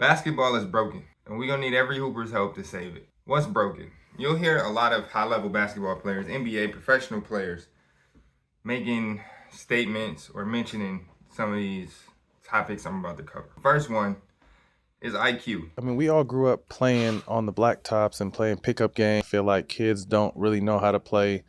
Basketball is broken, and we're gonna need every hooper's help to save it. What's broken? You'll hear a lot of high-level basketball players, NBA professional players, making statements or mentioning some of these topics I'm about to cover. First one is IQ. I mean, we all grew up playing on the blacktops and playing pickup games. I feel like kids don't really know how to play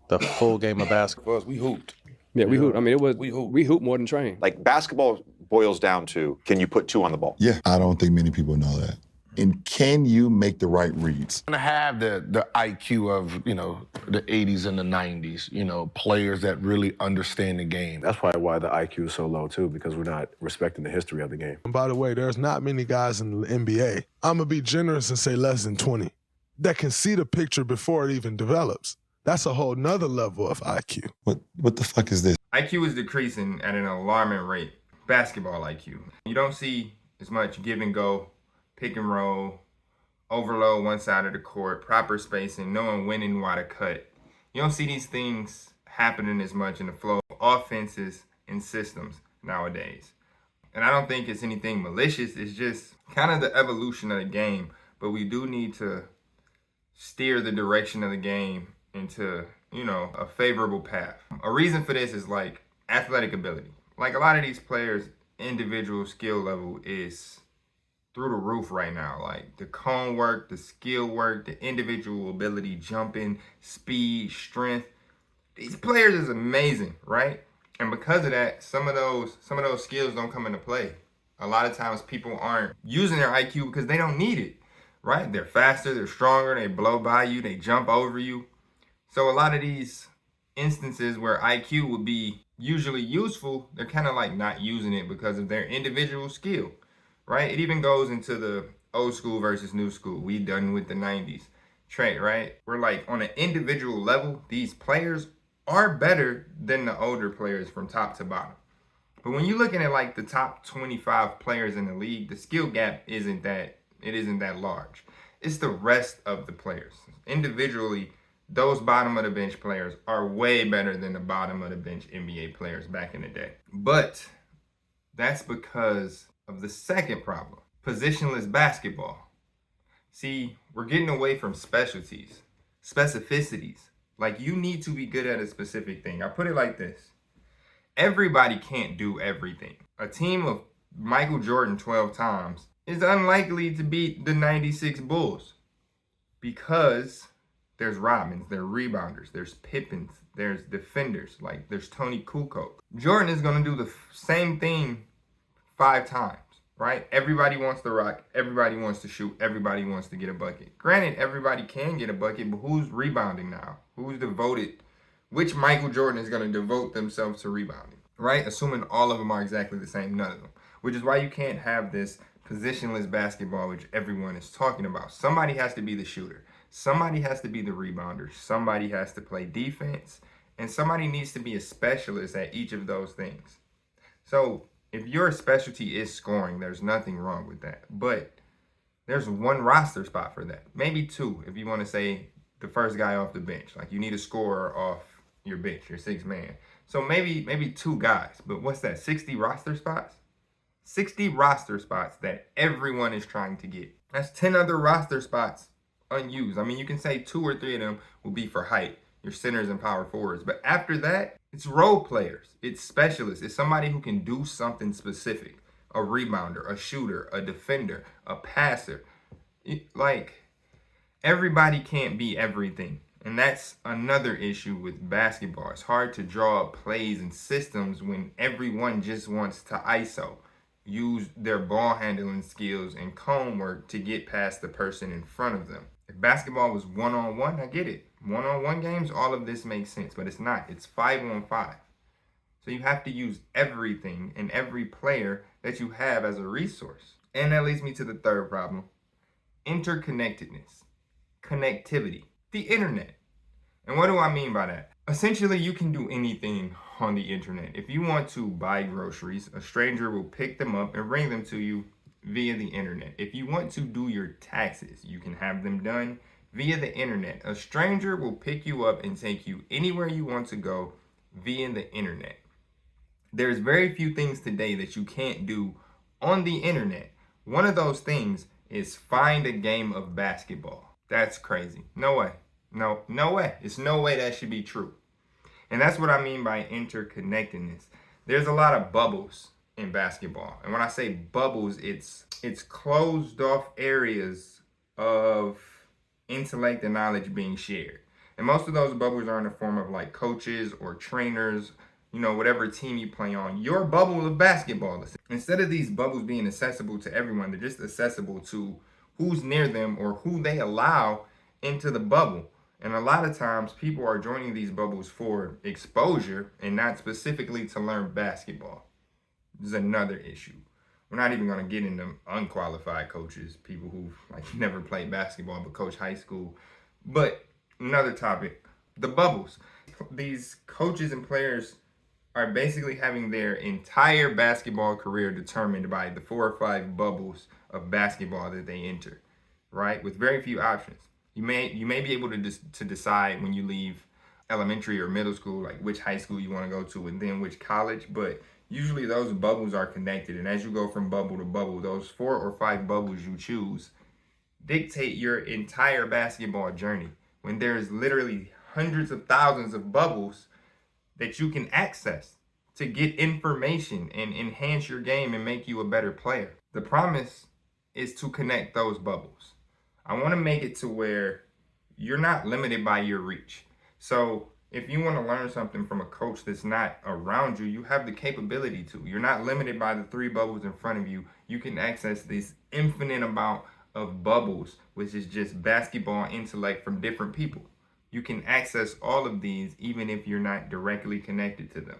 the full game of basketball. For us, we hooped. Yeah, we hooped. I mean, we hooped more than trained. Like, basketball boils down to, can you put two on the ball? Yeah, I don't think many people know that. And can you make the right reads? To have the IQ of, the 80s and the 90s, players that really understand the game. That's probably why the IQ is so low, too, because we're not respecting the history of the game. And by the way, there's not many guys in the NBA, I'm going to be generous and say less than 20, that can see the picture before it even develops. That's a whole nother level of IQ. What the fuck is this? IQ is decreasing at an alarming rate. Basketball IQ. You don't see as much give and go, pick and roll, overload one side of the court, proper spacing, knowing when and why to cut. You don't see these things happening as much in the flow of offenses and systems nowadays. And I don't think it's anything malicious. It's just kind of the evolution of the game. But we do need to steer the direction of the game into, a favorable path. A reason for this is like athletic ability. Like a lot of these players, individual skill level is through the roof right now. Like the cone work, the skill work, the individual ability, jumping, speed, strength. These players is amazing, right? And because of that, some of those skills don't come into play. A lot of times people aren't using their IQ because they don't need it, right? They're faster, they're stronger, they blow by you, they jump over you. So a lot of these instances where IQ would be usually useful, they're kind of like not using it because of their individual skill, right? It even goes into the old school versus new school. We done with the 90s trait, right? We're like on an individual level, these players are better than the older players from top to bottom. But when you're looking at like the top 25 players in the league, the skill gap isn't that large. It's the rest of the players. Individually, those bottom of the bench players are way better than the bottom of the bench NBA players back in the day. But that's because of the second problem, positionless basketball. See, we're getting away from specialties, specificities. Like you need to be good at a specific thing. I put it like this. Everybody can't do everything. A team of Michael Jordan 12 times is unlikely to beat the 96 Bulls because there's Robbins, there's rebounders, there's Pippins, there's defenders, like there's Tony Kukoc. Jordan is going to do the same thing 5 times, right? Everybody wants to rock, everybody wants to shoot, everybody wants to get a bucket. Granted, everybody can get a bucket, but who's rebounding now? Who's devoted? Which Michael Jordan is going to devote themselves to rebounding, right? Assuming all of them are exactly the same, none of them. Which is why you can't have this positionless basketball, which everyone is talking about. Somebody has to be the shooter. Somebody has to be the rebounder. Somebody has to play defense. And somebody needs to be a specialist at each of those things. So if your specialty is scoring, there's nothing wrong with that. But there's one roster spot for that. Maybe 2 if you want to say the first guy off the bench. Like you need a scorer off your bench, your 6th man. So maybe 2 guys. But what's that, 60 roster spots? 60 roster spots that everyone is trying to get. That's 10 other roster spots unused. I mean, you can say 2 or 3 of them will be for height, your centers and power forwards. But after that, it's role players. It's specialists. It's somebody who can do something specific. A rebounder, a shooter, a defender, a passer. Like, everybody can't be everything. And that's another issue with basketball. It's hard to draw up plays and systems when everyone just wants to ISO. Use their ball handling skills and cone work to get past the person in front of them. If basketball was one-on-one, I get it. One-on-one games, all of this makes sense, but it's not. It's 5-on-5. So you have to use everything and every player that you have as a resource. And that leads me to the third problem. Interconnectedness. Connectivity. The internet. And what do I mean by that? Essentially, you can do anything on the internet. If you want to buy groceries, a stranger will pick them up and bring them to you via the internet. If you want to do your taxes, you can have them done via the internet. A stranger will pick you up and take you anywhere you want to go via the internet. There's very few things today that you can't do on the internet One of those things is find a game of basketball. That's crazy. No way. No way. It's no way that should be true. And that's what I mean by interconnectedness. There's a lot of bubbles in basketball. And when I say bubbles, it's closed off areas of intellect and knowledge being shared. And most of those bubbles are in the form of like coaches or trainers, whatever team you play on. Your bubble of basketball. Instead of these bubbles being accessible to everyone, they're just accessible to who's near them or who they allow into the bubble. And a lot of times people are joining these bubbles for exposure and not specifically to learn basketball. This is another issue. We're not even going to get into unqualified coaches, people who never played basketball but coach high school. But another topic, the bubbles. These coaches and players are basically having their entire basketball career determined by the 4 or 5 bubbles of basketball that they enter, right? With very few options. You may be able to decide when you leave elementary or middle school, like which high school you want to go to and then which college, but usually those bubbles are connected. And as you go from bubble to bubble, those 4 or 5 bubbles you choose dictate your entire basketball journey. When there's literally hundreds of thousands of bubbles that you can access to get information and enhance your game and make you a better player. The promise is to connect those bubbles. I want to make it to where you're not limited by your reach. So if you want to learn something from a coach that's not around you, you have the capability to. You're not limited by the 3 bubbles in front of you. You can access this infinite amount of bubbles, which is just basketball intellect from different people. You can access all of these even if you're not directly connected to them.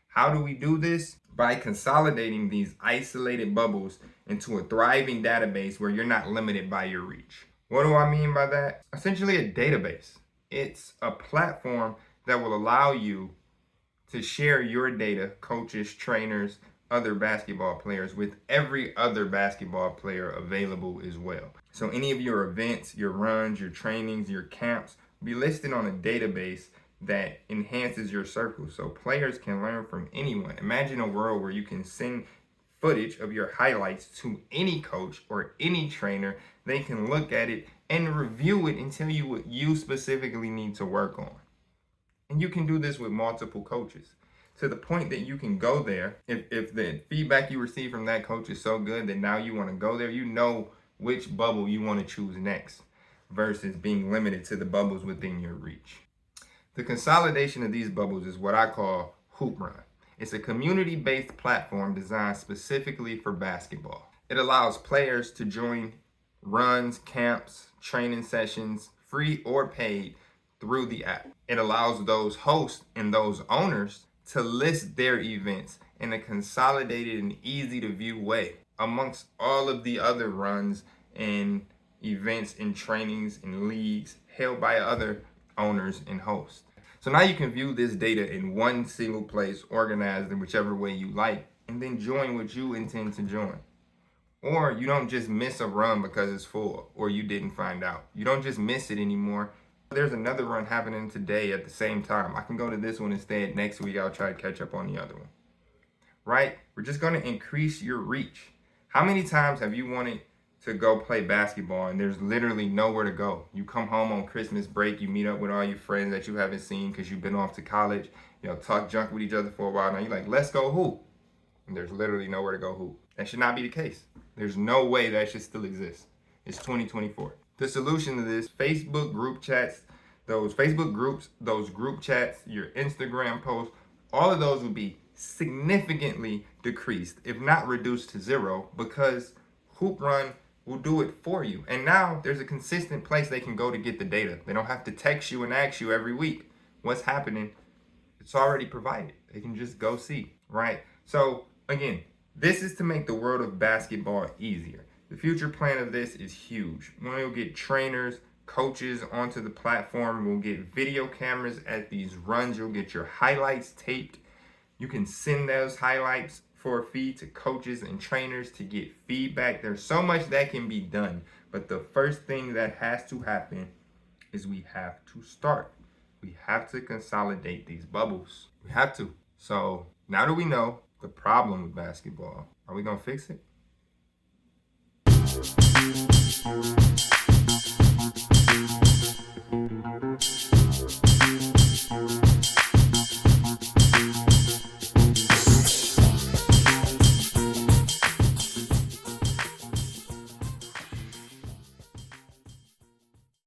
How do we do this? By consolidating these isolated bubbles into a thriving database where you're not limited by your reach. What do I mean by that? Essentially a database. It's a platform that will allow you to share your data, coaches, trainers, other basketball players, with every other basketball player available as well. So any of your events, your runs, your trainings, your camps will be listed on a database that enhances your circle so players can learn from anyone. Imagine a world where you can send footage of your highlights to any coach or any trainer. They can look at it and review it and tell you what you specifically need to work on. And you can do this with multiple coaches to the point that you can go there. If the feedback you receive from that coach is so good that now you want to go there, you know which bubble you want to choose next versus being limited to the bubbles within your reach. The consolidation of these bubbles is what I call HoopRun. It's a community-based platform designed specifically for basketball. It allows players to join runs, camps, training sessions, free or paid, through the app. It allows those hosts and those owners to list their events in a consolidated and easy to view way amongst all of the other runs and events and trainings and leagues held by other owners and hosts. So now you can view this data in one single place, organized in whichever way you like, and then join what you intend to join. Or you don't just miss a run because it's full or you didn't find out. You don't just miss it anymore. There's another run happening today at the same time. I can go to this one instead. Next week I'll try to catch up on the other one. Right? We're just going to increase your reach. How many times have you wanted to go play basketball and there's literally nowhere to go? You come home on Christmas break, you meet up with all your friends that you haven't seen because you've been off to college, talk junk with each other for a while. Now you're like, let's go hoop. And there's literally nowhere to go hoop. That should not be the case. There's no way that should still exist. It's 2024. The solution to this, Facebook group chats, those Facebook groups, those group chats, your Instagram posts, all of those will be significantly decreased, if not reduced to 0, because HoopRun will do it for you. And now there's a consistent place they can go to get the data. They don't have to text you and ask you every week what's happening. It's already provided. They can just go see, right? So again, this is to make the world of basketball easier. The future plan of this is huge. We'll get trainers, coaches onto the platform. We'll get video cameras at these runs. You'll get your highlights taped. You can send those highlights for a fee to coaches and trainers to get feedback. There's so much that can be done. But the first thing that has to happen is we have to start. We have to consolidate these bubbles. We have to. So now that we know the problem with basketball, are we going to fix it? Peace.